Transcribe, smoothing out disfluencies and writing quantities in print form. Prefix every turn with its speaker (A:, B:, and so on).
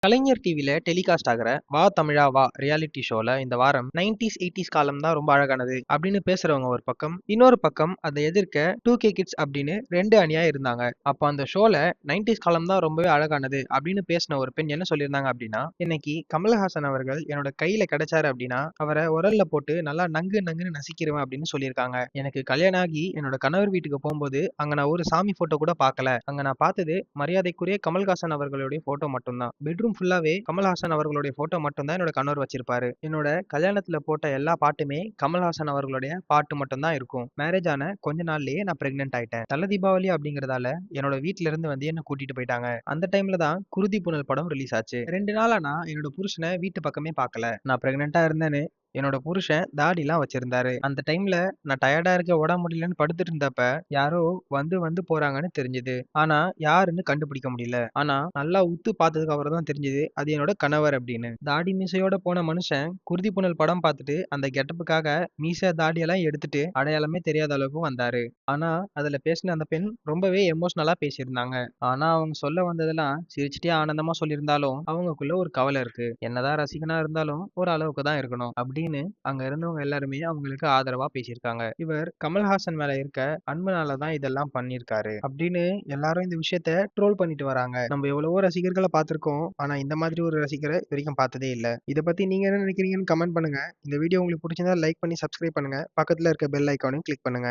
A: கலைஞர் டிவில டெலிகாஸ்ட் ஆகுற "வா தமிழா வா" ரியாலிட்டி ஷோல இந்த வாரம் 90s 80s காலம் தான் ரொம்ப அழகானது அப்படின்னு பேசுறவங்க ஒரு பக்கம், இன்னொரு பக்கம் அதை எதிர்க்க 2K கிட்ஸ் அப்படின்னு 2 அணியா இருந்தாங்க. அப்போ அந்த ஷோல 90s காலம் தான் ரொம்பவே அழகானது அப்படின்னு பேசின ஒரு பெண் என்ன சொல்லியிருந்தாங்க அப்படின்னா, இன்னைக்கு கமலஹாசன் அவர்கள் என்னோட கையில கிடைச்சாரு அப்படின்னா அவரை உரல்ல போட்டு நல்லா நங்கு நங்குன்னு நசிக்கிருவேன் அப்படின்னு சொல்லியிருக்காங்க. எனக்கு கல்யாணம் ஆகி என்னோட கணவர் வீட்டுக்கு போகும்போது அங்க நான் ஒரு சாமி போட்டோ கூட பார்க்கல. அங்க நான் பார்த்தது மரியாதைக்குரிய கமல்ஹாசன் அவர்களுடைய போட்டோ மட்டும்தான். பெட்ரூம் ஃபுல்லாவே கமல்ஹாசன் அவர்களுடைய போட்டோ மட்டும்தான் என்னோட கணவர் வச்சிருப்பாரு. என்னோட கல்யாணத்துல போட்ட எல்லா பாட்டுமே கமல்ஹாசன் அவர்களுடைய பாட்டு மட்டும்தான் இருக்கும். மேரேஜ் ஆன கொஞ்ச நாள்லயே நான் பிரெக்னென்ட் ஆயிட்டேன். தல தீபாவளி அப்படிங்கறதால என்னோட வீட்ல இருந்து வந்து என்ன கூட்டிட்டு போயிட்டாங்க. அந்த டைம்ல தான் குருதி புனல் படம் ரிலீஸ் ஆச்சு. 2 நாளா நான் என்னோட புருஷனை வீட்டு பக்கமே பார்க்கல. நான் பிரெக்னென்ட்டா இருந்தேன்னு என்னோட புருஷன் தாடிலாம் வச்சிருந்தாரு. அந்த டைம்ல நான் டயர்டா இருக்க உடம்பு முடியலன்னு படுத்துட்டு இருந்தப்ப யாரோ வந்து வந்து போறாங்கன்னு தெரிஞ்சது. ஆனா யாருன்னு கண்டுபிடிக்க முடியல. ஆனா நல்லா உத்து பார்த்ததுக்கு அப்புறம் தான் தெரிஞ்சது அது என்னோட கணவர் அப்படின்னு. தாடி மீசையோட போன மனுஷன் குருதி புனல் படம் பார்த்துட்டு அந்த கெட்டப்புக்காக மீசை தாடியெல்லாம் எடுத்துட்டு அடையாளமே தெரியாத அளவுக்கு வந்தாரு. ஆனா அதுல பேசின அந்த பெண் ரொம்பவே எமோஷனலா பேசியிருந்தாங்க. ஆனா அவங்க சொல்ல வந்ததெல்லாம் சிரிச்சுட்டே ஆனந்தமா சொல்லியிருந்தாலும் அவங்களுக்குள்ள ஒரு கவலை இருக்கு. என்னதான் ரசிகனா இருந்தாலும் ஒரு அளவுக்கு தான் இருக்கணும் அப்படின்னு அங்க இருந்தவங்க எல்லாருமே அவங்களுக்கு ஆதரவா பேசியிருக்காங்க. இவர் கமல்ஹாசன் மேல இருக்க அன்புனால தான் இதெல்லாம் பண்ணியிருக்காரு அப்படின்னு எல்லாரும் இந்த விஷயத்த ட்ரோல் பண்ணிட்டு வராங்க. நம்ம எவ்வளவோ ரசிகர்களை பார்த்திருக்கோம். ஆனா இந்த மாதிரி ஒரு ரசிகரை இது வரைக்கும் பார்த்ததே இல்ல. இத பத்தி நீங்க என்ன நினைக்கிறீங்கன்னு கமெண்ட் பண்ணுங்க. இந்த வீடியோ உங்களுக்கு பிடிச்சிருந்தா லைக் பண்ணி சப்ஸ்கிரைப் பண்ணுங்க. பக்கத்துல இருக்க பெல் ஐகானையும் கிளிக் பண்ணுங்க.